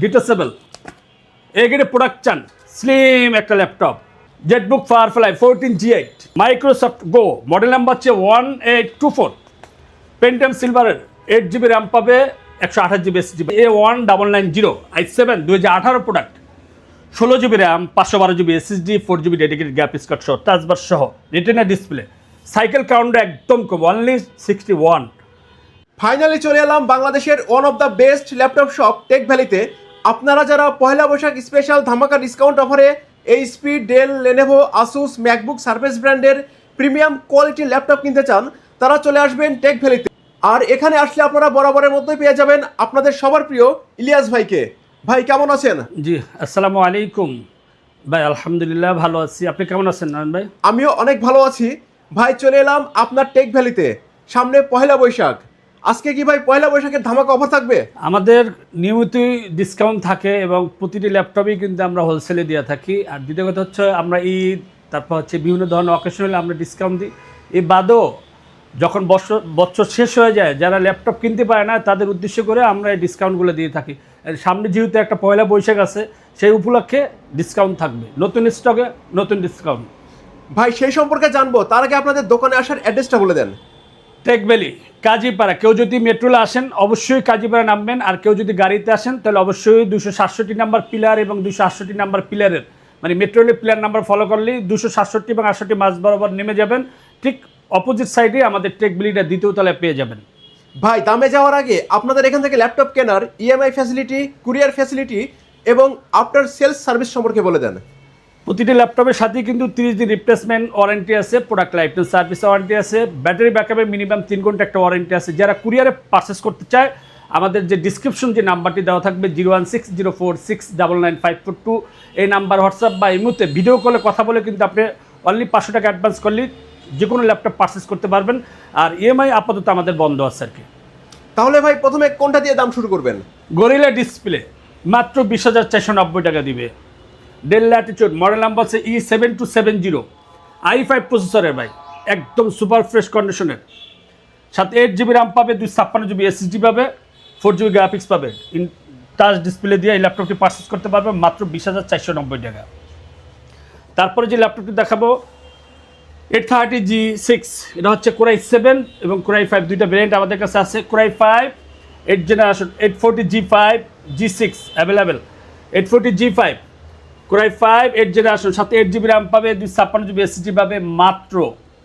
Detachable এ গ্রেডের product চান, slim একটা laptop, Jetbook Firefly 14G8, Microsoft Go, model number হচ্ছে 1824, পেন্টিয়াম সিলভারের 8GB র্যাম পাবে, 128GB SSD, A1990 i7 2018 product, 16GB RAM, 512GB SSD, 4GB dedicated graphics card সহ, টাচবার সহ, retina display, cycle counter একদম কম, only 61। Finally চলে এলাম বাংলাদেশের one of the best laptop shop tech ভ্যালিতে। আপনারা যারা পয়লা বৈশাখ স্পেশাল ধামাকা ডিসকাউন্ট অফারে HP, Dell, Lenovo, Asus, MacBook Surface ব্র্যান্ডের প্রিমিয়াম কোয়ালিটির ল্যাপটপ কিনতে চান, তারা চলে আসবেন টেক ভ্যালিতে। আর এখানে আসলে আপনারা বরাবরের মধ্যেই পেয়ে যাবেন আপনাদের সবার প্রিয় ইলিয়াস ভাইকে। ভাই কেমন আছেন? জি, আসসালামু আলাইকুম ভাই। আলহামদুলিল্লাহ ভালো আছি, আপনি কেমন আছেন নয়ন ভাই? আমিও অনেক ভালো আছি ভাই। চলে এলাম আপনার টেক ভ্যালিতে, সামনে পয়লা বৈশাখ। আজকে কি ভাই পয়লা বৈশাখের ধামাকা অফার থাকবে? আমাদের নিয়মিতই ডিসকাউন্ট থাকে এবং প্রতিটি ল্যাপটপই কিন্তু আমরা হোলসেলে দিয়ে থাকি। আর দ্বিতীয় কথা হচ্ছে আমরা ঈদ, তারপর হচ্ছে বিভিন্ন ধরনের অকেশন হলে আমরা ডিসকাউন্ট দিই। এই বাদও যখন বছর শেষ হয়ে যায়, যারা ল্যাপটপ কিনতে পারে না তাদের উদ্দেশ্য করে আমরা এই ডিসকাউন্টগুলো দিয়ে থাকি। সামনে যেহেতু একটা পয়লা বৈশাখ আছে, সেই উপলক্ষে ডিসকাউন্ট থাকবে, নতুন স্টকে নতুন ডিসকাউন্ট। ভাই সেই সম্পর্কে জানবো, তার আগে আপনাদের দোকানে আসার অ্যাড্রেসটা বলে দেন। Tech Valley, Kazipara. কেউ যদি মেট্রোলে আসেন অবশ্যই কাজীপাড়া নামবেন, আর কেউ যদি গাড়িতে আসেন তাহলে অবশ্যই 267 নাম্বার পিলার এবং 268 নাম্বার পিলারের, মানে মেট্রো রেলের পিলার নাম্বার ফলো করলেই 267 এবং 68 মাঝ বরাবর নেমে যাবেন। ঠিক অপোজিট সাইডে আমাদের টেক ভ্যালিটা দ্বিতীয় তলায় পেয়ে যাবেন। ভাই দামে যাওয়ার আগে আপনাদের এখান থেকে ল্যাপটপ কেনার ইএমআই ফ্যাসিলিটি, কুরিয়ার ফ্যাসিলিটি এবং আফটার সেলস সার্ভিস সম্পর্কে বলে দেন। প্রতিটি ল্যাপটপের সাথেই কিন্তু 30 দিন রিপ্লেসমেন্ট ওয়ারেন্টি আছে, product life time service warranty আছে, ব্যাটারি ব্যাকআপের মিনিমাম 3 ঘন্টা একটা ওয়ারেন্টি আছে। যারা কুরিয়ারে পারচেস করতে চায়, আমাদের যে ডিসক্রিপশন যে নাম্বারটি দেওয়া থাকবে 01604699542, এই নাম্বার হোয়াটসঅ্যাপ বা এই মুহূর্তে ভিডিও কলে কথা বলে কিন্তু আপনি অনলি 500 টাকা অ্যাডভান্স করলে যে কোনো ল্যাপটপ পারচেস করতে পারবেন। আর ইএমআই আপাতত আমাদের বন্ধ আছে আর কি। তাহলে ভাই প্রথমে কোনটা দিয়ে দাম শুরু করবেন? গরিলা ডিসপ্লে মাত্র 20,490 টাকা দিবে। ডেল ল্যাটিটিউড, মডেল নাম্বার হচ্ছে E7270, i5 প্রসেসরের ভাই, একদম সুপার ফ্রেশ কন্ডিশনের, সাথে 8GB র্যাম পাবে, 256GB SSD পাবে, 4GB গ্রাফিক্স পাবে। টাচ ডিসপ্লে দিয়ে এই ল্যাপটপটি পারচেস করতে পারবে মাত্র 20,490 টাকা। তারপরে যে ল্যাপটপটি দেখাবো 830G6, এটা হচ্ছে Core i7 এবং Core i5 দুইটা ভেরিয়েন্ট আমাদের কাছে আছে। Core i5 8 generation, 840G5 G6 available, 840G5 Core i5 8 generation, সাথে 8GB র্যাম পাবে, 256GB SSD পাবে, মাত্র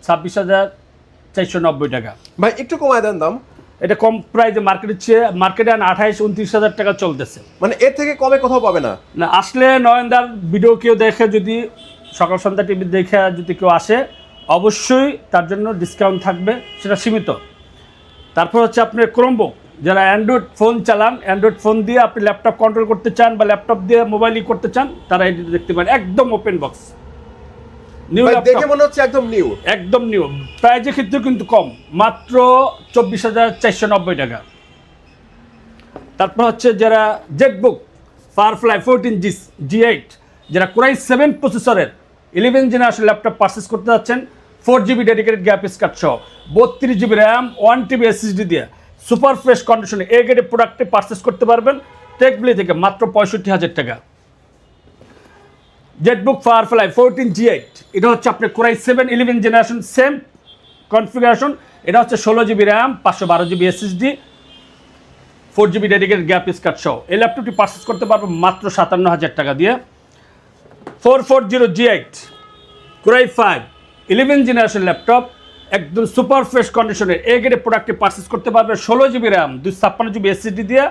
26,490 টাকা। ভাই একটু কমায় দেন দাম। এটা কম প্রাইসে মার্কেটে 28-29 টাকা চলতেছে। মানে এর থেকে কমে কোথাও পাবে না। না, আসলে নয়নদার ভিডিও কেউ দেখে, যদি সকাল সন্ধ্যা টিভি দেখে যদি কেউ আসে, অবশ্যই তার জন্য ডিসকাউন্ট থাকবে, সেটা সীমিত। তারপর হচ্ছে আপনার ক্রোমবুক, যারা অ্যান্ড্রয়েড ফোন চালান, অ্যান্ড্রয়েড ফোন দিয়ে আপনি ল্যাপটপ কন্ট্রোল করতে চান বা ল্যাপটপ দিয়ে মোবাইলই করতে চান, তারা এটি দেখতে পারেন। একদম ওপেন বক্স, নিউ ভাই ল্যাপটপ, দেখে মনে হচ্ছে একদম নিউ। একদম নিউ। প্রাইজের ক্ষেত্রে কিন্তু কম, মাত্র 24,490 টাকা। তারপর হচ্ছে যারা জেটবুক ফায়ারফ্লাই 14G8, যারা Core i7 প্রসেসরের 11 জেনারেশন ল্যাপটপ পারচেস করতে যাচ্ছেন, 4GB ডেডিকেটেড গ্রাফিক্স কার্ড সহ, 32GB র্যাম, 1TB SSD দিয়ে সুপার ফ্রেশ কন্ডিশনে এ গ্রেডের প্রোডাক্টে পারচেস করতে পারবেন টেক ভ্যালি থেকে মাত্র 65,000 টাকা। জেটবুক ফায়ারফ্লাই 14G8, এটা হচ্ছে আপনার Core i7 11 generation, same configuration. এটা হচ্ছে 16GB RAM, 512GB SSD, 4GB dedicated graphics card সহ। এই ল্যাপটপটি পারচেস করতে পারবো মাত্র 57,000 টাকা দিয়ে। 440G8 Core i5 11 generation laptop, একদম সুপার ফ্রেশ কন্ডিশনের এ গ্রেডের প্রোডাক্টটি পারচেস করতে পারবে 16GB র্যাম, 256GB SSD দিয়ে,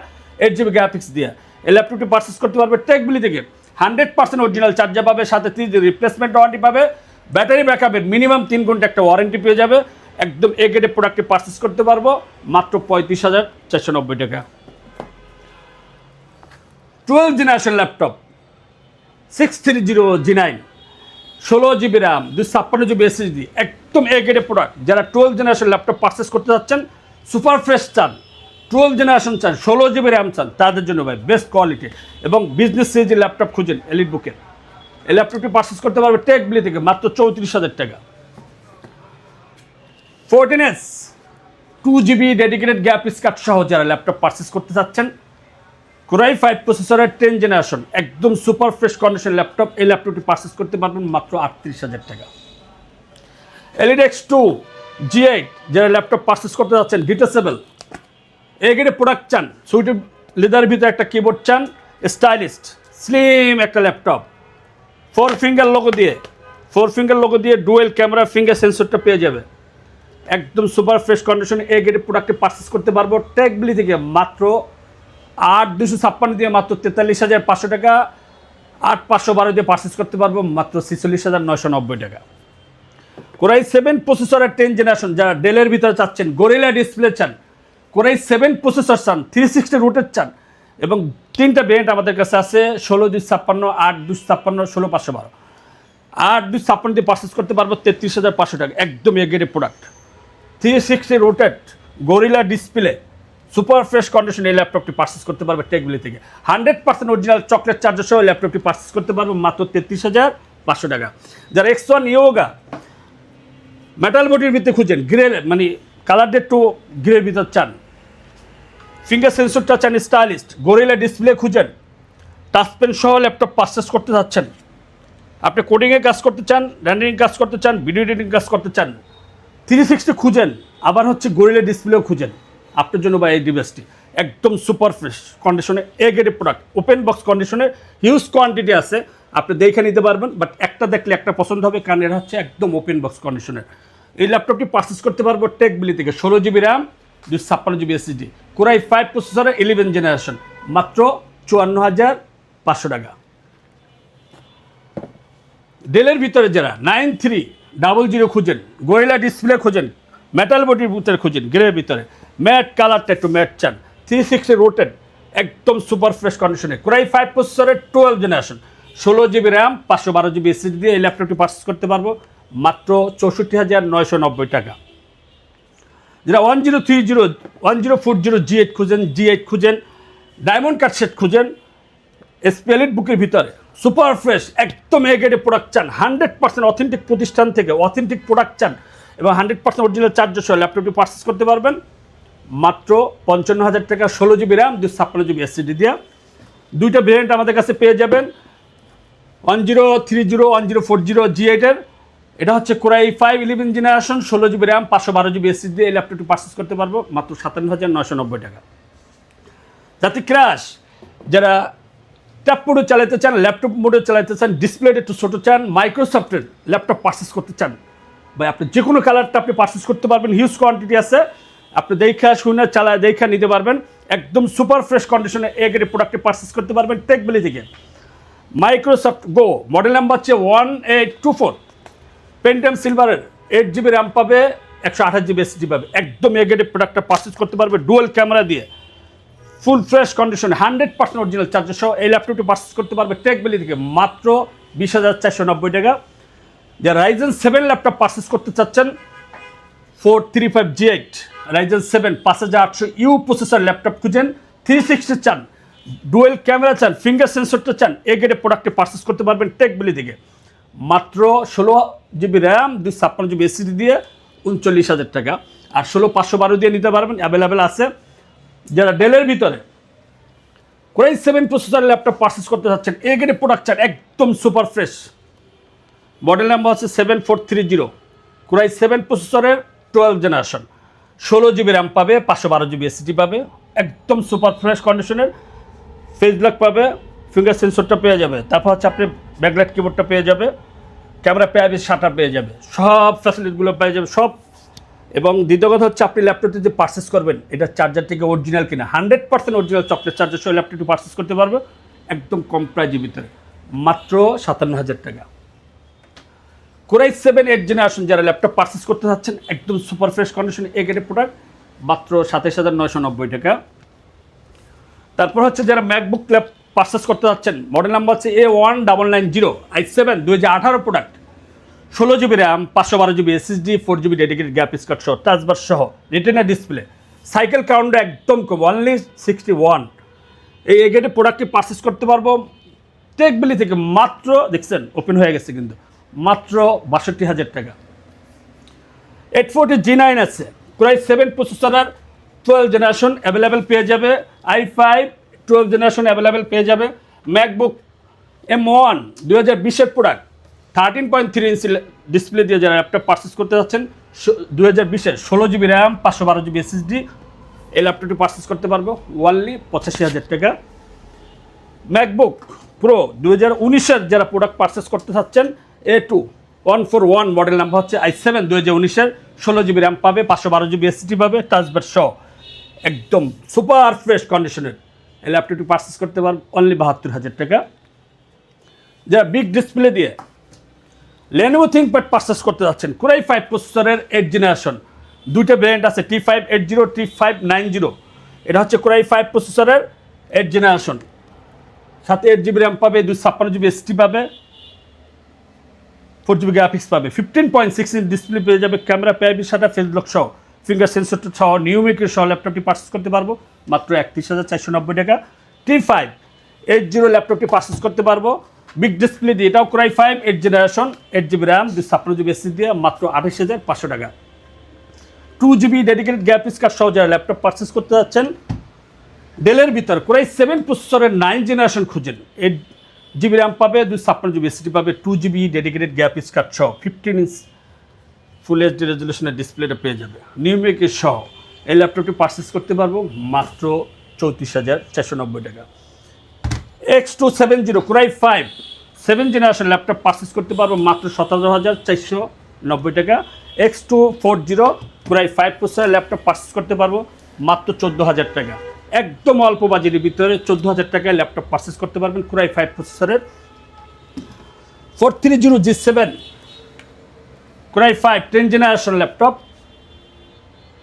8GB গ্রাফিক্স দিয়ে। এই ল্যাপটপটি পারচেস করতে পারবে টেক ভ্যালি থেকে। 100% অরিজিনাল চার্জার পাবে, সাথে 30 দিন রিপ্লেসমেন্ট ওয়ারেন্টি পাবে, ব্যাটারি ব্যাকআপের মিনিমাম 3 ঘন্টা একটা ওয়ারেন্টি পেয়ে যাবে। একদম এ গ্রেডের প্রোডাক্টটি পারচেস করতে পারবো মাত্র 35,490 টাকা। 12 generation laptop 630G9, 16GB RAM, 256GB SSD, একদম এ গ্রেডের প্রোডাক্ট। যারা 12 জেনারেশন ল্যাপটপ পারচেস করতে যাচ্ছেন, সুপার ফ্রেশ চান, 12 জেনারেশন চান, 16GB র্যাম চান, তাদের জন্য ভাই বেস্ট কোয়ালিটি এবং বিজনেস সিরিজের ল্যাপটপ খুঁজেন এলিট বুকের, এই ল্যাপটপটি পারচেস করতে পারবে টেক ভ্যালি থেকে মাত্র 34,000 টাকা। 14S 2GB dedicated graphics card সহ যারা ল্যাপটপ পারচেস করতে চাচ্ছেন, কোরাই 5 প্রসেসরের 10 জেনারেশন একদম সুপার ফ্রেশ কন্ডিশন ল্যাপটপ। এই ল্যাপটপটি পারচেস করতে পারবেন মাত্র 38,000 টাকা। এলিডেক্স 2 G8 যারা ল্যাপটপ পারচেস করতে যাচ্ছেন, ডিটেচেবল এ গ্রেডের প্রোডাক্ট চান, সুইটেড লেদারের ভিতরে একটা কিবোর্ড চান, স্টাইলিস্ট স্লিম একটা ল্যাপটপ, 4 ফিঙ্গার লোগো দিয়ে ডুয়েল ক্যামেরা ফিঙ্গার সেন্সরটা পেয়ে যাবে। একদম সুপার ফ্রেশ কন্ডিশনে এ গ্রেডের প্রোডাক্টে পারচেস করতে পারবো টেকবিলি থেকে মাত্র 8,256 দিয়ে মাত্র 43,500 টাকা, 8,512 দিয়ে পারচেস করতে পারবো মাত্র 46,990 টাকা। কোরাই 7 প্রসেসরের 10 জেনারেশন যারা ডেলের ভিতরে চাচ্ছেন, গরিলা ডিসপ্লে চান, কোরাই 7 প্রসেসর চান, 360 রুটের চান, এবং 3টা ভেরিয়েন্ট আমাদের কাছে আছে, 16,256, 8,256, 16,512। 8,256 দিয়ে পারচেস করতে পারবো 33,500 টাকা। একদম এ গ্রেডের product, 360 রোটেড gorilla display super fresh condition এই ল্যাপটপটি পারচেস করতে পারবে টেকবিলি থেকে। 100% অরিজিনাল চকলেট চার্জার সহ ল্যাপটপটি পারচেস করতে পারবো মাত্র 33,500 টাকা। যারা X1 ইয়োগা মেটাল বডির ভিতরে খুঁজেন, গ্রে মানে কালার ডেট টু গ্রের ভিতর চান, ফিঙ্গার সেন্সরটা চান, স্টাইলিস্ট গরিলা ডিসপ্লে খুঁজেন, টাচপেন সহ ল্যাপটপ পারচেস করতে যাচ্ছেন, আপনি কোডিংয়ে কাজ করতে চান, র্যান্ডারিং কাজ করতে চান, ভিডিও এডিটিং কাজ করতে চান, 360 খুঁজেন, আবার হচ্ছে গরিলা ডিসপ্লেও খুঁজেন, আপনার জন্য বা এই ডিভাইসটি একদম সুপার ফ্রেশ কন্ডিশনে এ গ্রেডের প্রোডাক্ট, ওপেন বক্স কন্ডিশনে হিউজ কোয়ান্টিটি আছে, আপনি দেখে নিতে পারবেন, বাট একটা দেখলে একটা পছন্দ হবে, কারণ এটা হচ্ছে একদম ওপেন বক্স কন্ডিশনের। এই ল্যাপটপটি পারচেস করতে পারবো টেকবিলি থেকে, 16 GB RAM, 256 GB SSD, core i 5 প্রসেসরের 11 জেনারেশন মাত্র 54,500 টাকা। ডেলের ভিতরে যারা 9300 খুঁজেন, গরিলা ডিসপ্লে খুঁজেন, মেটাল বডির ভিতরে খুঁজেন, গ্রের ভিতরে ম্যাট কালারটা একটু ম্যাট চান, 360 রোটেড একদম সুপার ফ্রেশ কন্ডিশনে কোরাই 5 প্রসেসরের 12 generation, 16 GB RAM, 512 GB SSD দিয়ে এই ল্যাপটপটি পারচেস করতে পারবো মাত্র 64,990 টাকা। যারা 1040 G8 খুঁজেন, ডায়মন্ড কাট সেট খুঁজেন, স্পেলিট বুকের ভিতরে সুপার ফ্রেশ একদম এ গ্রেডের প্রোডাক্ট চান, 100% অথেন্টিক প্রতিষ্ঠান থেকে অথেন্টিক প্রোডাক্ট চান এবং 100% অরিজিনাল চার্জার সহ ল্যাপটপটি পারচেস করতে পারবেন মাত্র 55,000 টাকা, 16 GB র্যাম, 256 GB SSD দিয়ে। দুইটা ভেরিয়েন্ট আমাদের কাছে পেয়ে যাবেন, 1030 1040 G8 এটা হচ্ছে core i 5 11 generation, 16 GB RAM, 512 GB SSD দিয়ে এই ল্যাপটপটি পারচেস করতে পারবো মাত্র 57,990 টাকা। যাতে ক্র্যাশ যারা ট্যাব মোডে চালাতে চান, ল্যাপটপ মোডে চালাতে চান, ডিসপ্লেটা একটু ছোটো চান, মাইক্রোসফটের ল্যাপটপ পারচেস করতে চান, বা আপনি যে কোনো কালারটা আপনি পারচেস করতে পারবেন, হিউজ কোয়ান্টিটি আছে, আপনি দেখা শুনে চালায় দেখা নিতে পারবেন, একদম সুপার ফ্রেশ কন্ডিশনে এ গ্রেড প্রোডাক্টে পারচেস করতে পারবেন টেকবিলি থেকে। মাইক্রোসফট গো মডেল নাম্বার হচ্ছে 1824, পেন্টিয়াম সিলভারের 8 GB র্যাম পাবে, 128 GB SSD পাবে, একদম এ গ্রেড প্রোডাক্টটা পারচেস করতে পারবে ডুয়েল ক্যামেরা দিয়ে, ফুল ফ্রেশ কন্ডিশনে 100% অরিজিনাল চার্জার সহ এই ল্যাপটপটি পারচেস করতে পারবে টেকবিলি থেকে মাত্র 20,490 টাকা। যারা রাইজেন 7 ল্যাপটপ পারচেস করতে চাচ্ছেন, 435 G8 Ryzen 7 5800U processor laptop খুঁজেন, 360 চান, ডুয়েল ক্যামেরা চান, ফিঙ্গার সেন্সরটা চান, এ গ্রেডের প্রোডাক্টে পারচেস করতে পারবেন টেকবিলি থেকে মাত্র 16 GB র্যাম, 256 GB SSD দিয়ে 39,000 টাকা, আর 16,512 দিয়ে নিতে পারবেন, অ্যাভেলেবেল আছে। যারা ডেলের ভিতরে কোরাই 7 প্রসেসর ল্যাপটপ পারচেস করতে যাচ্ছেন, এ গ্রেডের প্রোডাক্ট চান, একদম সুপার ফ্রেশ, মডেল নাম্বার হচ্ছে 7430, কোরাই 7 প্রসেসরের 12 জেনারেশন, 16 GB র্যাম পাবে, 512 GB SSD পাবে, একদম সুপার ফ্রেশ কন্ডিশনের, ফেস ব্লক পাবে, ফিঙ্গার সেন্সরটা পেয়ে যাবে, তারপর হচ্ছে আপনি ব্যাকলাইট কিবোর্ডটা পেয়ে যাবে, ক্যামেরা পেয়ে যাবে, শাটার পেয়ে যাবে, সব ফ্যাসিলিটিগুলো পেয়ে যাবে সব। এবং দ্বিতীয় কথা হচ্ছে আপনি ল্যাপটপটি যে পারচেস করবেন এটা চার্জার থেকে অরিজিনাল কিনা, 100% অরিজিনাল চকলেট চার্জার সহ ল্যাপটপটি পারচেস করতে পারবে একদম কম প্রাইজের ভিতরে মাত্র 57,000 টাকা। কোরাই 7 8 জেনারেশন যারা ল্যাপটপ পারচেস করতে চাচ্ছেন, একদম সুপার ফ্রেশ কন্ডিশনে এ গ্রেডের প্রোডাক্ট মাত্র 27,990 টাকা। তারপর হচ্ছে যারা ম্যাকবুক ল্যাপ পারচেস করতে যাচ্ছেন, মডেল নাম্বার হচ্ছে A1990 i7 2018 product, 16 GB RAM, 512 GB SSD, 4 GB dedicated graphics card সহ, টাচবার সহ, রেটিনা ডিসপ্লে, সাইকেল কাউন্টার একদম কম, অনলি 61। এই গ্রেডের প্রোডাক্টটি পারচেস করতে পারবো টেকবিলি থেকে মাত্র, দেখছেন ওপেন হয়ে গেছে কিন্তু, মাত্র 62,000 টাকা। 840 G9 আছে, কোরাই 7 প্রসেসরের 12 জেনারেশন, অ্যাভেলেবেল পেয়ে যাবে, i5 12 জেনারেশন অ্যাভেলেবেল পেয়ে যাবে। MacBook M1 2020-এর product 13.3 inch display দিয়ে যারা ল্যাপটপ পারচেস করতে যাচ্ছেন 2020-এর 16 জিবি র্যাম 512 জিবি SSD এই ল্যাপটপটি পারচেস করতে পারবো ওনলি 85,000 টাকা। ম্যাকবুক প্রো 2019-এর যারা প্রোডাক্ট পারচেস করতে চাচ্ছেন A2 141 মডেল নাম্বার হচ্ছে i7 2019-এর 16 জিবি র্যাম পাবে 512 জিবি SSD পাবে টাচবার সহ একদম সুপার ফ্রেশ কন্ডিশনের এই ল্যাপটপটি পারচেস করতে পারবো অনলি 72,000 টাকা। যারা বিগ ডিসপ্লে দিয়ে Lenovo ThinkPad পারচেস করতে যাচ্ছেন Core i5 প্রসেসরের 8 জেনারেশন, দুইটা ভ্যারিয়েন্ট আছে T580 T590। এটা হচ্ছে Core i5 প্রসেসরের 8 জেনারেশন, সাথে 8 জিবি র্যাম পাবে 256 জিবি SSD পাবে 4 জিবি গ্রাফিক্স পাবে 15.6 ইঞ্চ ডিসপ্লে পেয়ে যাবে, ক্যামেরা পেয়ারবির সাথে ফেস লক সহ ফিঙ্গার সেন্সর সহ নিউমেরিক সহ ল্যাপটপটি পারচেস করতে পারবো মাত্র 31,490 টাকা। T580 ল্যাপটপটি পারচেস করতে পারবো বিগ ডিসপ্লে দিয়ে, এটাও Core i5 8 generation 8 GB RAM 256 GB SSD দিয়ে মাত্র 28,500 টাকা। 2 জিবি ডেডিকেটেড গ্রাফিক্স কার্ড সহ যারা ল্যাপটপ পারচেস করতে যাচ্ছেন ডেলের ভিতর Core i7 প্রসেসরের 9 জেনারেশন খুঁজেন 8 জিবি র্যাম পাবে 256 জিবি SSD পাবে 2 জিবি ডেডিকেটেড গ্রাফিক্স কার্ড সহ 15 ইঞ্চ ফুল এইচডি রেজলিউশনের ডিসপ্লেটা পেয়ে যাবে নিউমেরিক সহ এই ল্যাপটপটি পারচেস করতে পারবো মাত্র 34,490 টাকা। X270 Core i5 7 generation laptop purchase করতে পারবো মাত্র 17,490 টাকা। X240 Core i5 processor laptop purchase করতে পারবো মাত্র 14,000 টাকা। একদম অল্প বাজেটের ভিতরে 14,000 টাকায় ল্যাপটপ পারচেস করতে পারবেন Core i5 প্রসেসরের। 430G7 Core i5 10 generation laptop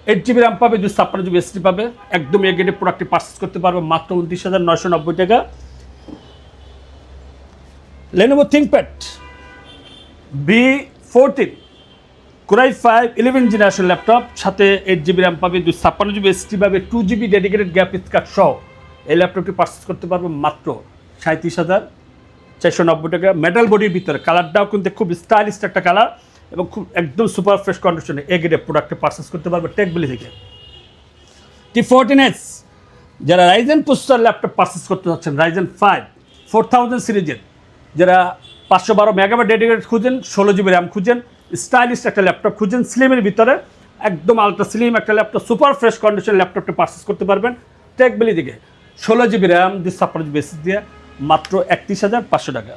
8 GB RAM পাবে 256 জিবি SSD পাবে, একদম এ গ্রেডের প্রোডাক্টটি পারচেস করতে পারবো মাত্র 29,990 টাকা। Lenovo ThinkPad B14 Core i5 11 generation laptop, সাথে 8 জিবি র্যাম পাবে 256 জিবি SSD পাবে 2 জিবি ডেডিকেটেড গ্রাফিক্স কার্ড সহ এই ল্যাপটপটি পারচেস করতে পারবো মাত্র 37,490 টাকা। মেটাল বডির ভিতরে কালারটাও কিন্তু খুব স্টাইলিশ একটা কালার এবং খুব একদম সুপার ফ্রেশ কন্ডিশনে এ গ্রেডের প্রোডাক্টে পারচেস করতে পারবে টেকবিলি থেকে। T14S যারা রাইজেন প্রসেসর ল্যাপটপ পারচেস করতে যাচ্ছেন রাইজেন 5 4000 সিরিজের, যারা 512 মেগাবাইট ডেডিকেটেড খুঁজেন 16 জিবি র্যাম খুঁজেন স্টাইলিশ একটা ল্যাপটপ খুঁজেন স্লিমের ভিতরে একদম আলট্রা স্লিম একটা ল্যাপটপ সুপার ফ্রেশ কন্ডিশন ল্যাপটপটা পারচেস করতে পারবেন টেকবিলি থেকে 16 জিবি র্যাম 256 জিবি SSD দিয়ে মাত্র 31,500 টাকা।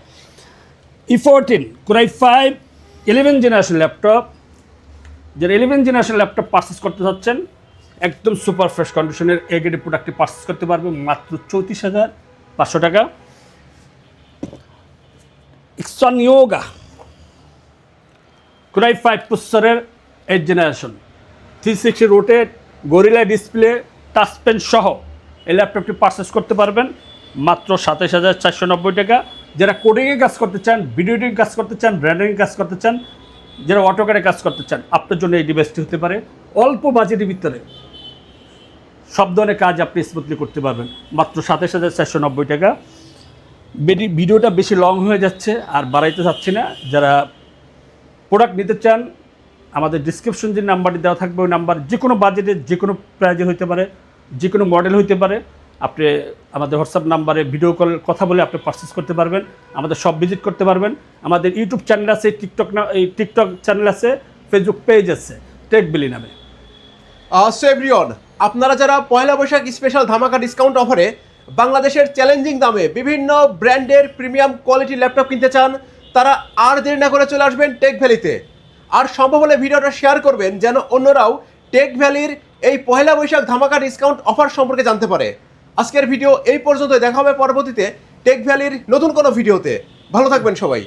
E14 Core i5 11 generation laptop, যারা 11 জেনারেশন ল্যাপটপ পারচেস করতে যাচ্ছেন একদম সুপার ফ্রেশ কন্ডিশনের এ গ্রেডের প্রোডাক্টটি পারচেস করতে পারবে মাত্র 34,500 টাকা। Ixon Yoga Core i5 প্রসেসরের 8 generation 360 rotate gorilla display touch pen সহ এই ল্যাপটপটি পারচেস করতে পারবেন মাত্র 27,490 টাকা। যারা কোডিংয়ে কাজ করতে চান, ভিডিও এডিটিং কাজ করতে চান, ব্র্যান্ডিং কাজ করতে চান, যারা অটোক্যাডে কাজ করতে চান আপনার জন্য এই ডিভাইসটি হতে পারে। অল্প বাজেটের ভিতরে সব ধরনের কাজ আপনি স্মুথলি করতে পারবেন মাত্র 27,490 টাকা। ভিডিওটা বেশি লং হয়ে যাচ্ছে আর বাড়াইতে চাচ্ছি না। যারা প্রোডাক্ট নিতে চান আমাদের ডিসক্রিপশন যে নাম্বারটি দেওয়া থাকবে ওই নাম্বার যে কোনো বাজেটে যে কোনো প্রাইজের হতে পারে, যে কোনো মডেল হতে পারে, আপনি আমাদের হোয়াটসঅ্যাপ নাম্বারে ভিডিও কল কথা বলে আপনি পারচেস করতে পারবেন, আমাদের সব ভিজিট করতে পারবেন। আমাদের ইউটিউব চ্যানেল আছে, টিকটক চ্যানেল আছে, ফেসবুক পেজ আছে টেকবিলি নামে। সো এভরিওয়ান, আপনারা যারা পয়লা বৈশাখ স্পেশাল ধামাকা ডিসকাউন্ট অফারে বাংলাদেশের চ্যালেঞ্জিং দামে বিভিন্ন ব্র্যান্ডের প্রিমিয়াম কোয়ালিটি ল্যাপটপ কিনতে চান তারা আর দেরি না করে চলে আসবেন টেক ভ্যালিতে। আর সম্ভব হলে ভিডিওটা শেয়ার করবেন যেন অন্যরাও টেক ভ্যালির এই পয়লা বৈশাখ ধামাকা ডিসকাউন্ট অফার সম্পর্কে জানতে পারে। আজকের ভিডিও এই পর্যন্ত, দেখা হবে পরবর্তীতে টেক ভ্যালির নতুন কোনো ভিডিওতে। ভালো থাকবেন সবাই।